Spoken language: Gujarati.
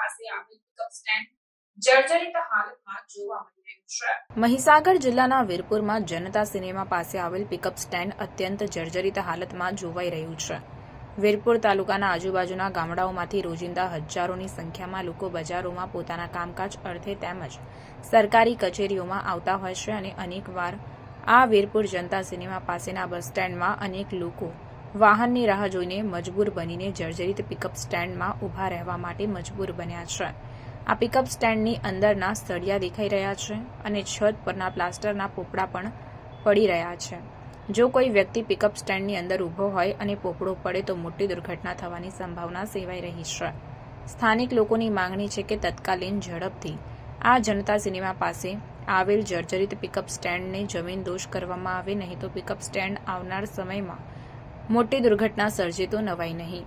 પાસે આવેલ પિકઅપ સ્ટેન્ડ જર્જરિત હાલતમાં જોવા મળી રહ્યું છે। મહીસાગર જિલ્લાના વીરપુરમાં જનતા સિનેમા પાસે આવેલ પિકઅપ સ્ટેન્ડ અત્યંત જર્જરિત હાલતમાં જોવાઈ રહ્યું છે। વીરપુર તાલુકાના આજુબાજુના ગામડાઓમાંથી રોજિંદા હજારોની સંખ્યામાં લોકો બજારોમાં પોતાના કામકાજ અર્થે તેમજ સરકારી કચેરીઓમાં આવતા હોય છે અને અનેકવાર આ વીરપુર જનતા સિનેમા પાસેના બસ સ્ટેન્ડમાં અનેક લોકો વાહનની રાહ જોઈને મજબૂર બનીને જર્જરિત પિકઅપ સ્ટેન્ડમાં ઊભા રહેવા માટે મજબૂર બન્યા છે। આ પિકઅપ સ્ટેન્ડની અંદરના સળિયા દેખાઈ રહ્યા છે અને છત પરના પ્લાસ્ટરના પોપડા પણ પડી રહ્યા છે। જો કોઈ વ્યક્તિ પિકઅપ સ્ટેન્ડની અંદર ઊભો હોય અને પોપડો પડે તો મોટી દુર્ઘટના થવાની સંભાવના સેવાઈ રહી છે। સ્થાનિક લોકોની માંગણી છે કે તત્કાલીન ઝડપથી આ જનતા સિનેમા પાસે આવેલ જર્જરિત પિકઅપ સ્ટેન્ડને જમીનદોષ કરવામાં આવે, નહીં તો પિકઅપ સ્ટેન્ડ આવનાર સમયમાં મોટી દુર્ઘટના સર્જે તો નવાઈ નહીં।